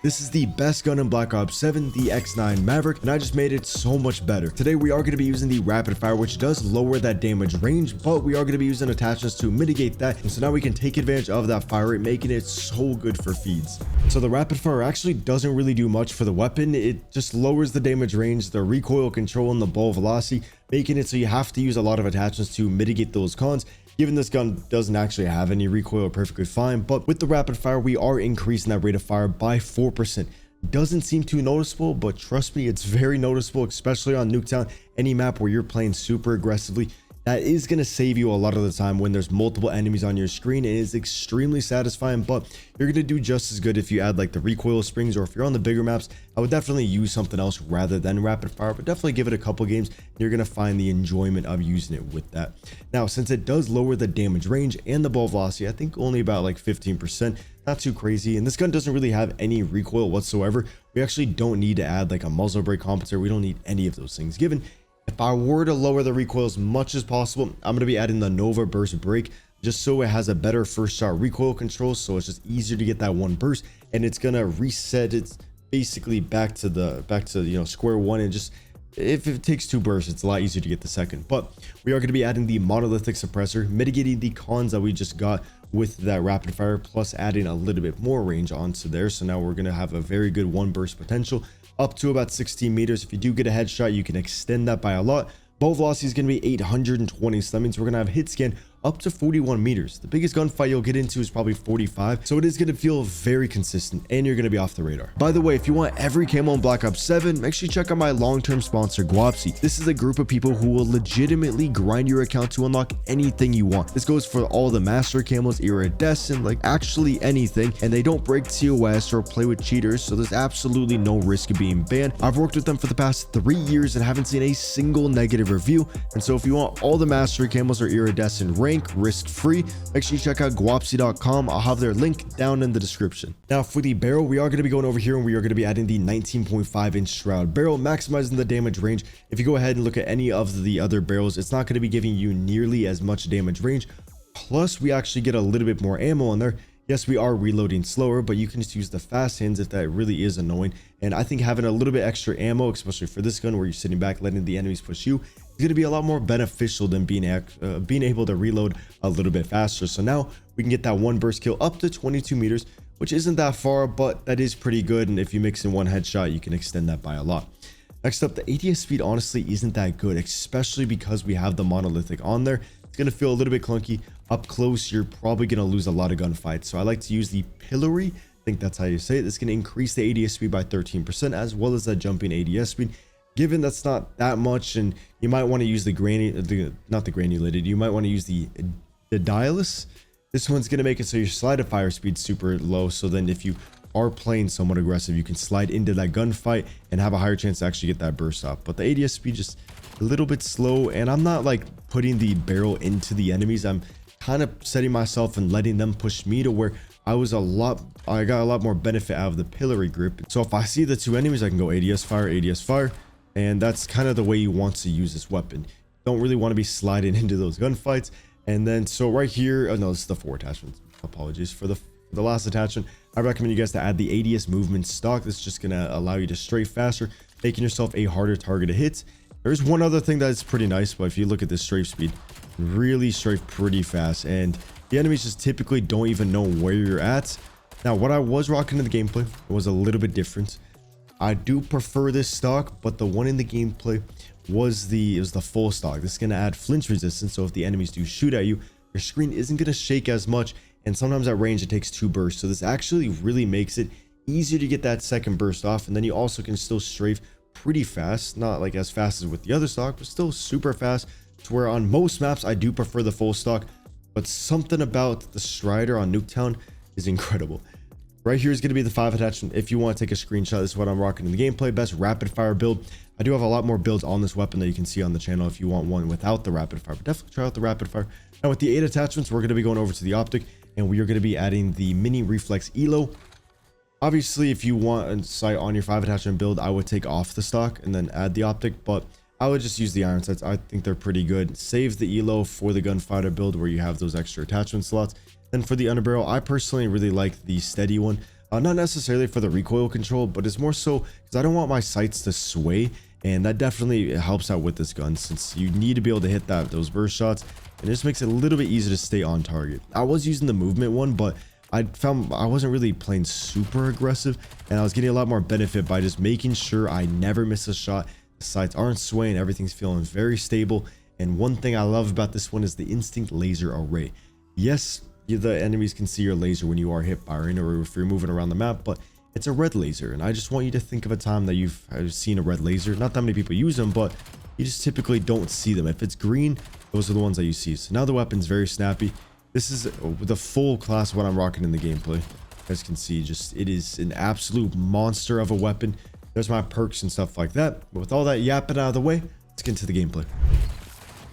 This is the best gun in Black Ops 7, the X9 Maverick, and I just made it so much better. Today we are going to be using the rapid fire, which does lower that damage range, but we are going to be using attachments to mitigate that, and so now we can take advantage of that fire rate, making it so good for feeds. So the rapid fire actually doesn't really do much for the weapon. It just lowers the damage range, the recoil control, and the ball velocity, making it so you have to use a lot of attachments to mitigate those cons. Given this gun doesn't actually have any recoil, perfectly fine, but with the rapid fire, we are increasing that rate of fire by 4%. Doesn't seem too noticeable, but trust me, it's very noticeable, especially on Nuketown, any map where you're playing super aggressively. That is going to save you a lot of the time when there's multiple enemies on your screen. It is extremely satisfying, but you're going to do just as good if you add like the recoil springs, or if you're on the bigger maps, I would definitely use something else rather than rapid fire, but definitely give it a couple games. You're going to find the enjoyment of using it with that. Now, since it does lower the damage range and the ball velocity, I think only about like 15%, not too crazy. And this gun doesn't really have any recoil whatsoever. We actually don't need to add like a muzzle brake compensator. We don't need any of those things. Given if I were to lower the recoil as much as possible, I'm going to be adding the Nova burst brake just so it has a better first shot recoil control, so it's just easier to get that one burst, and it's going to reset it basically back to square one, and just if it takes two bursts, it's a lot easier to get the second. But we are going to be adding the monolithic suppressor, mitigating the cons that we just got with that rapid fire, plus adding a little bit more range onto there. So now we're going to have a very good one burst potential up to about 16 meters. If you do get a headshot, you can extend that by a lot. Ball velocity is going to be 820, so that means we're going to have hit scan up to 41 meters. The biggest gunfight you'll get into is probably 45, so it is going to feel very consistent, and you're going to be off the radar. By the way, if you want every camo in Black Ops 7, make sure you check out my long-term sponsor, Guapsi. This is a group of people who will legitimately grind your account to unlock anything you want. This goes for all the master camos, iridescent, like actually anything, and they don't break TOS or play with cheaters, so there's absolutely no risk of being banned. I've worked with them for the past 3 years and haven't seen a single negative review, and so if you want all the master camos or iridescent rank risk-free, make sure you check out guapsi.com. I'll have their link down in the description. Now for the barrel, we are going to be going over here and we are going to be adding the 19.5 inch shroud barrel, maximizing the damage range. If you go ahead and look at any of the other barrels, it's not going to be giving you nearly as much damage range, plus we actually get a little bit more ammo in there. Yes, we are reloading slower, but you can just use the fast hands if that really is annoying. And I think having a little bit extra ammo, especially for this gun where you're sitting back letting the enemies push you, is going to be a lot more beneficial than being able to reload a little bit faster. So now we can get that one burst kill up to 22 meters, which isn't that far, but that is pretty good. And if you mix in one headshot, you can extend that by a lot. Next up, the ADS speed honestly isn't that good, especially because we have the monolithic on there. It's going to feel a little bit clunky. Up close, you're probably going to lose a lot of gunfights. So I like to use the pillory. I think that's how you say it. It's going to increase the ADS speed by 13%, as well as that jumping ADS speed. Given that's not that much, and you might want to use not the granulated, you might want to use the dialless. This one's going to make it so your slide of fire speed super low, so then if you are playing somewhat aggressive, you can slide into that gunfight and have a higher chance to actually get that burst off. But the ADS speed just a little bit slow, and I'm not like putting the barrel into the enemies. I'm kind of setting myself and letting them push me to where I got a lot more benefit out of the pillory grip. So if I see the two enemies, I can go ADS fire, and that's kind of the way you want to use this weapon. Don't really want to be sliding into those gunfights. And then so right here, oh no, this is the 4 attachments. Apologies for the last attachment. I recommend you guys to add the ADS movement stock. This is just going to allow you to strafe faster, making yourself a harder target to hit. There's one other thing that's pretty nice, but if you look at this strafe speed, really strafe pretty fast, and the enemies just typically don't even know where you're at. Now, what I was rocking in the gameplay was a little bit different. I do prefer this stock, but the one in the gameplay was the full stock. This is going to add flinch resistance, so if the enemies do shoot at you, your screen isn't going to shake as much, and sometimes at range it takes 2 bursts. So this actually really makes it easier to get that second burst off, and then you also can still strafe pretty fast, not like as fast as with the other stock, but still super fast, to where on most maps I do prefer the full stock. But something about the Strider on Nuketown is incredible. Right here is going to be the 5 attachment. If you want to take a screenshot, this is what I'm rocking in the gameplay. Best rapid fire build. I do have a lot more builds on this weapon that you can see on the channel if you want one without the rapid fire, but definitely try out the rapid fire. Now with the 8 attachments, we're going to be going over to the optic, and we are going to be adding the mini reflex elo. Obviously, if you want a sight on your 5 attachment build, I would take off the stock and then add the optic, but I would just use the iron sights. I think they're pretty good. Save the elo for the gunfighter build where you have those extra attachment slots. Then for the underbarrel, I personally really like the steady one. Not necessarily for the recoil control, but it's more so because I don't want my sights to sway, and that definitely helps out with this gun since you need to be able to hit those burst shots, and it just makes it a little bit easier to stay on target. I was using the movement one, but I found I wasn't really playing super aggressive, and I was getting a lot more benefit by just making sure I never miss a shot. The sights aren't swaying, everything's feeling very stable. And one thing I love about this one is the instinct laser array. Yes, the enemies can see your laser when you are hip firing or if you're moving around the map, but it's a red laser, and I just want you to think of a time that you've seen a red laser. Not that many people use them, but you just typically don't see them. If it's green, those are the ones that you see. So now the weapon's very snappy. This is the full class what I'm rocking in the gameplay. You guys can see, just it is an absolute monster of a weapon. There's my perks and stuff like that. But with all that yapping out of the way, let's get into the gameplay.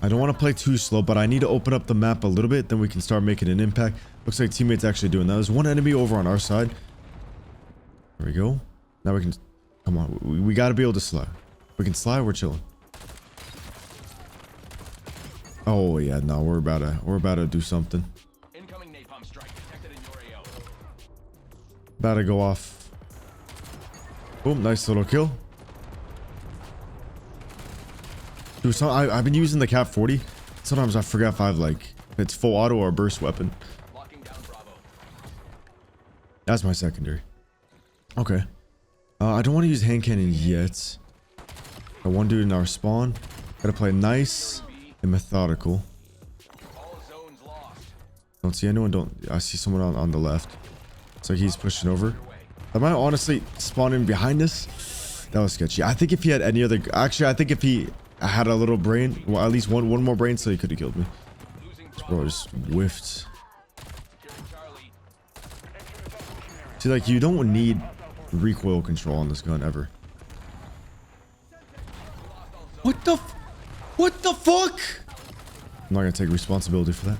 I don't want to play too slow, but I need to open up the map a little bit, then we can start making an impact. Looks like teammates actually doing that. There's one enemy over on our side. There we go. Now we can, come on, we got to be able to slide. We can slide, we're chilling. Oh yeah, no, we're about to do something. Incoming napalm strike detected in your AO. About to go off. Boom, nice little kill. Dude, so I've been using the Cap 40. Sometimes I forget if it's full auto or burst weapon. Locking down Bravo. That's my secondary. Okay. I don't want to use hand cannon yet. Got one dude in our spawn. Gotta play nice and methodical. All zones lost. Don't see anyone. I see someone on the left. Looks like he's pushing over. I might honestly spawn in behind us. That was sketchy. I think if he had any other, actually, I think if he had a little brain, well, at least one more brain, so he could have killed me. This bro just whiffed. See, like, you don't need recoil control on this gun ever. What the fuck? I'm not gonna take responsibility for that.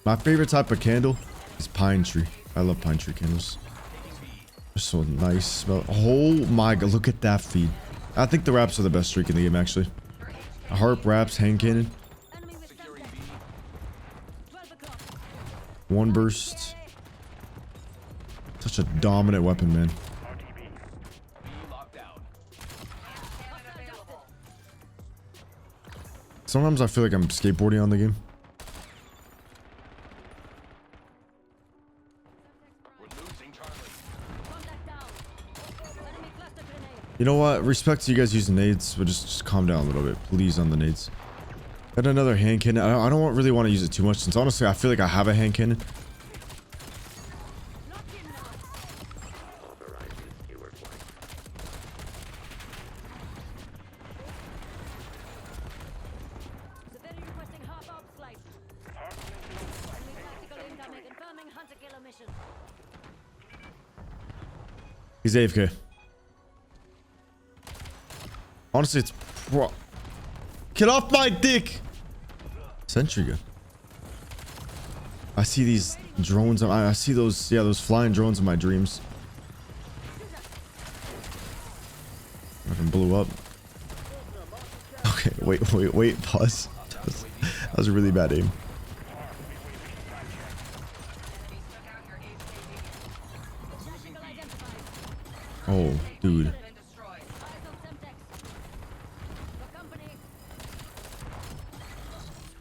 My favorite type of candle is pine tree. I love pine tree candles. They're so nice. Smell. Oh my god, look at that feed. I think the wraps are the best streak in the game, actually. A harp, wraps, hand cannon. One burst. Such a dominant weapon, man. Sometimes I feel like I'm skateboarding on the game. You know what? Respect to you guys using nades, but just calm down a little bit, please, on the nades. Got another hand cannon. I don't really want to use it too much, since honestly I feel like I have a hand cannon. He's AFK. Honestly, it's get off my dick. Sentry gun. I see these drones. I see those, yeah, those flying drones in my dreams. I can blew up. Okay, wait, pause. That was a really bad aim. Oh, dude.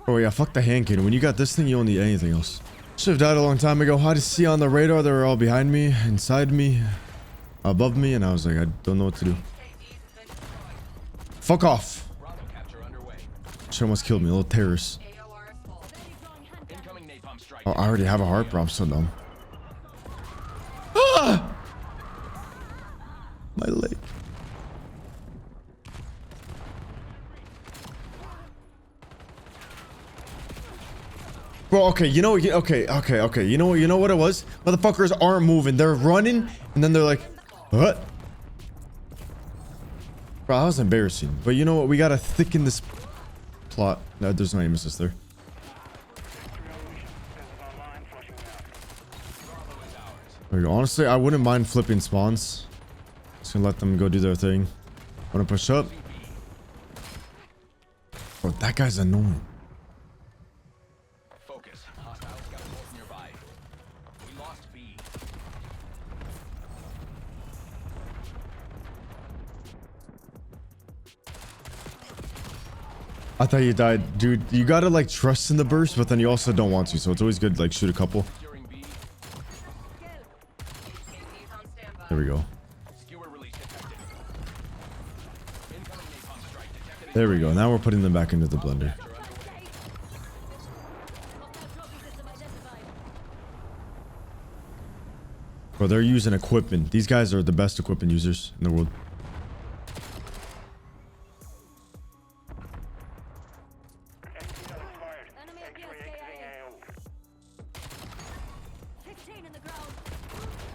Oh yeah, fuck the hand cannon. When you got this thing, you don't need anything else. Should have died a long time ago. I just see on the radar they were all behind me, inside me, above me, and I was like, I don't know what to do. Fuck off. She almost killed me, a little terrorist. Oh, I already have a harp, bro. I'm so dumb. Ah! My leg. Bro, okay, you know, okay. You know what it was? Motherfuckers aren't moving. They're running, and then they're like, what? Bro, that was embarrassing. But you know what? We gotta thicken this plot. No, there's no nemesis there. There we go. Honestly, I wouldn't mind flipping spawns. Just gonna let them go do their thing. Wanna push up? Bro, that guy's annoying. Focus. Hostile scout nearby. We lost B. I thought you died. Dude, you gotta like trust in the burst, but then you also don't want to. So it's always good to like shoot a couple. Securing B. There we go. Skewer release detected. Incoming napalm strike detected. There we go. Now we're putting them back into the blender. Bro, they're using equipment. These guys are the best equipment users in the world.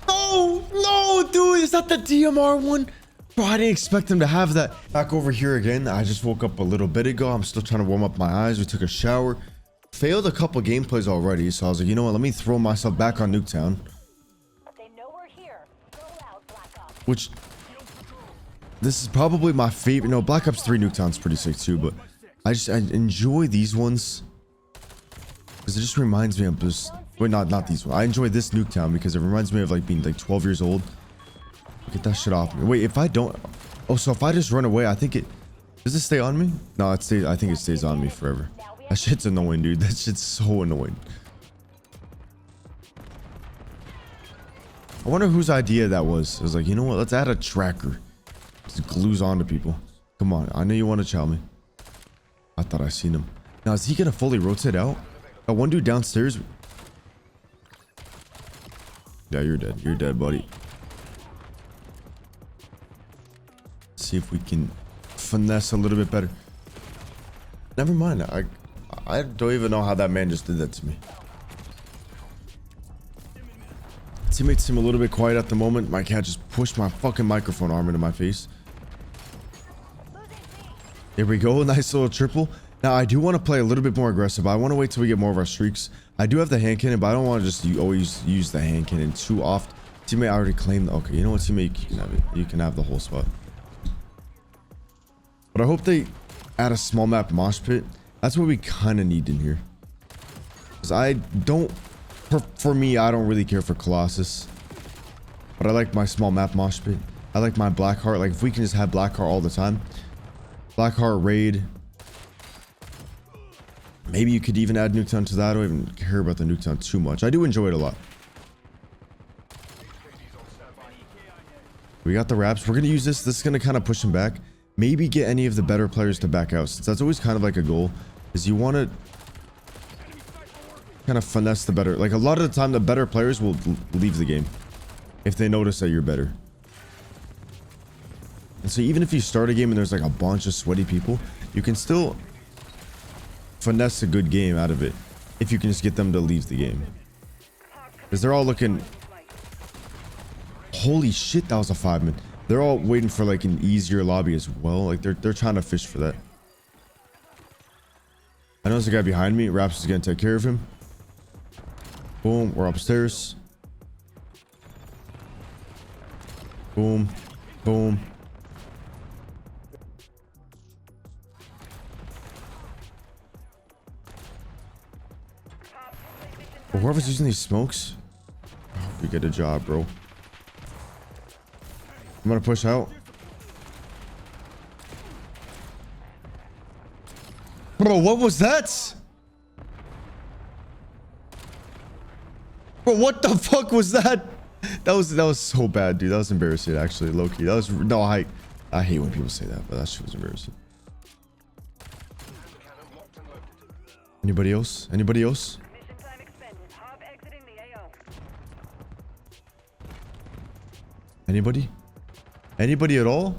No, no, dude, is that the DMR one? Bro, I didn't expect them to have that. Back over here again. I just woke up a little bit ago. I'm still trying to warm up my eyes. We took a shower. Failed a couple gameplays already, so I was like, you know what? Let me throw myself back on Nuketown. Which, this is probably my favorite. No, Black Ops 3 Nuketown's pretty sick too, but I enjoy these ones because it just reminds me of just, wait, not these ones. I enjoy this Nuketown because it reminds me of like being like 12 years old. Get that shit off me. Wait, if I don't, oh, so if I just run away, I think it, does it stay on me? No, it stays, I think it stays on me forever. That shit's annoying, dude. That shit's so annoying. I wonder whose idea that was. It was like, you know what? Let's add a tracker. Just glues onto people. Come on. I know you want to chow me. I thought I seen him. Now, is he going to fully rotate out? Got one dude downstairs. Yeah, you're dead. You're dead, buddy. See if we can finesse a little bit better. Never mind. I don't even know how that man just did that to me. Teammates seem a little bit quiet at the moment. My cat just pushed my fucking microphone arm into my face. Here we go. Nice little triple. Now, I do want to play a little bit more aggressive. I want to wait till we get more of our streaks. I do have the hand cannon, but I don't want to just always use the hand cannon too often. Teammate, I already claimed. Okay, you know what, teammate? You can have it. You can have the whole spot. But I hope they add a small map mosh pit. That's what we kind of need in here. Because I don't... For me, I don't really care for Colossus. But I like my small map mosh pit. I like my Blackheart. Like, if we can just have Blackheart all the time. Blackheart, Raid. Maybe you could even add Nuketown to that. I don't even care about the Nuketown too much. I do enjoy it a lot. We got the wraps. We're going to use this. This is going to kind of push him back. Maybe get any of the better players to back out. Since that's always kind of like a goal. Is you want to... kind of finesse the better, like a lot of the time the better players will leave the game if they notice that you're better. And so even if you start a game and there's like a bunch of sweaty people, you can still finesse a good game out of it if you can just get them to leave the game, because they're all looking, holy shit, that was a 5-man. They're all waiting for like an easier lobby as well. Like they're trying to fish for that. I know there's a guy behind me. Raps is gonna take care of him. Boom, we're upstairs. Boom, boom. Well, whoever's using these smokes, I hope you get a job, bro. I'm gonna push out. Bro, what was that? Bro, what the fuck was that? That was so bad, dude. That was embarrassing, actually, low-key. That was... No, I hate when people say that, but that shit was embarrassing. Anybody else? Anybody else? Anybody? Anybody at all?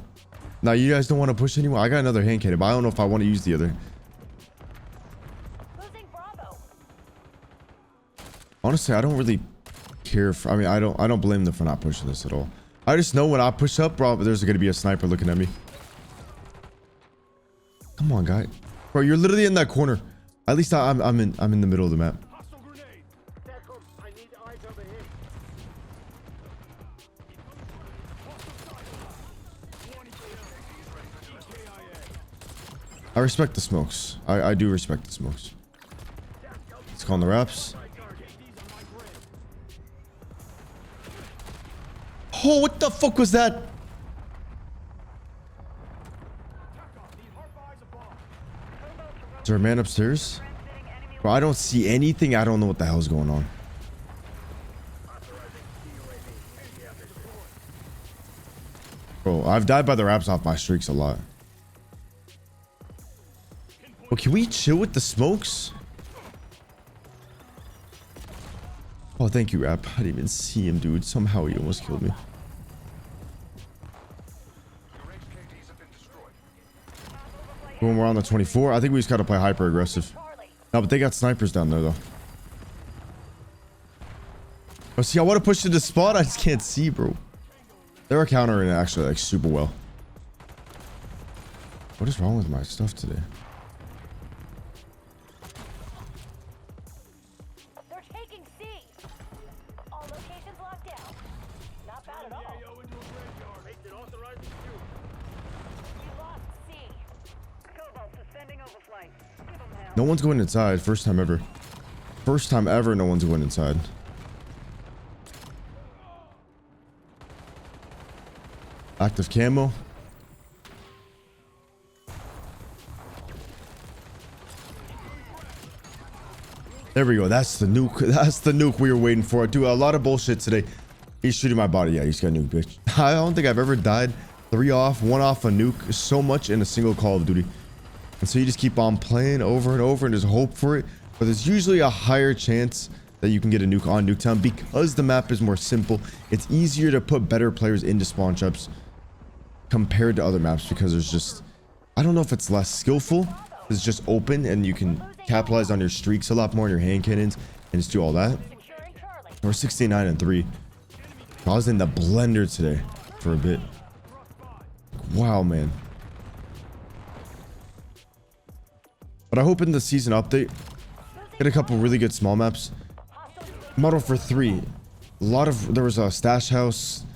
Now, you guys don't want to push anyone? I got another hand cannon, but I don't know if I want to use the other. Honestly, I don't really care for, I mean, I don't blame them for not pushing this at all. I just know when I push up, bro, there's gonna be a sniper looking at me. Come on, guy. Bro, you're literally in that corner. At least I'm in the middle of the map. I respect the smokes. I do respect the smokes. Let's call on the wraps. Oh, what the fuck was that? Is there a man upstairs? Bro, I don't see anything. I don't know what the hell's going on. Bro, I've died by the wraps off my streaks a lot. Well, can we chill with the smokes? Oh, thank you, Rap. I didn't even see him, dude. Somehow he almost killed me. When we're on the 24, I think we just gotta play hyper aggressive. No, but they got snipers down there, though. Oh, see, I want to push to the spot. I just can't see, bro. They're countering it actually like super well. What is wrong with my stuff today? They're taking C. All locations locked down. Not bad at all. We lost C. Cobalt suspending overflight. Give them hell. No one's going inside. First time ever. First time ever no one's going inside. Active camo. There we go. That's the nuke. That's the nuke we were waiting for. Dude, a lot of bullshit today. He's shooting my body. Yeah, he's got a nuke, bitch. I don't think I've ever died 3 off, 1 off a nuke so much in a single Call of Duty. And so you just keep on playing over and over and just hope for it. But there's usually a higher chance that you can get a nuke on Nuketown because the map is more simple. It's easier to put better players into spawn traps compared to other maps because there's just, I don't know if it's less skillful. It's just open and you can capitalize on your streaks a lot more in your hand cannons and just do all that. Securing Charlie. We're 69 and 3. I was in the blender today for a bit. Wow, man. But I hope in the season update get a couple really good small maps. Model for 3. A lot of, there was a stash house.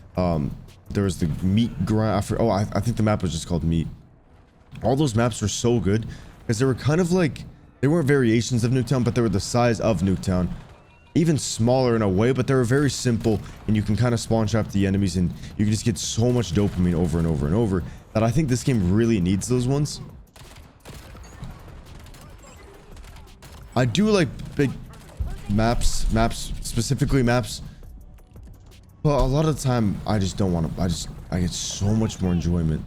There was the meat grind. Oh, I think the map was just called meat. All those maps were so good because they were kind of like, they weren't variations of Nuketown, but they were the size of Nuketown. Even smaller in a way, but they were very simple and you can kind of spawn trap the enemies and you can just get so much dopamine over and over and over that I think this game really needs those ones. I do like big maps, specifically maps. But a lot of the time, I just don't want to. I get so much more enjoyment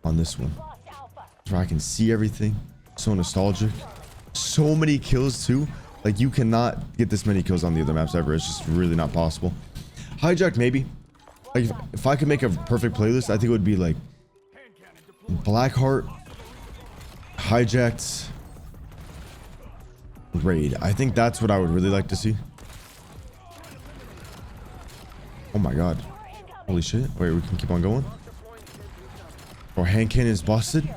on this one. Lost Alpha. Where I can see everything. So nostalgic. So many kills too. Like you cannot get this many kills on the other maps ever. It's just really not possible. Hijacked maybe. Like if I could make a perfect playlist, I think it would be like Blackheart, Hijacked, Raid. I think that's what I would really like to see. Oh my god. Holy shit. Wait, we can keep on going? Or hand cannon is busted?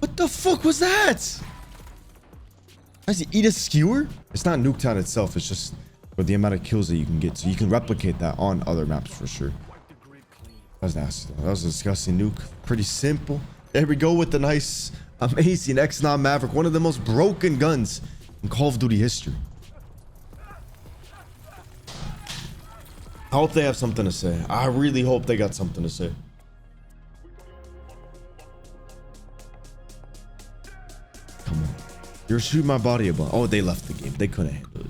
What the fuck was that? Does he eat a skewer? It's not Nuketown itself, it's just for the amount of kills that you can get. So you can replicate that on other maps for sure. That was nasty though. That was a disgusting nuke. Pretty simple. There we go with the nice, amazing X9 Maverick. One of the most broken guns in Call of Duty history. I hope they have something to say. I really hope they got something to say. Come on. You're shooting my body a bunch. Oh, they left the game. They couldn't handle it.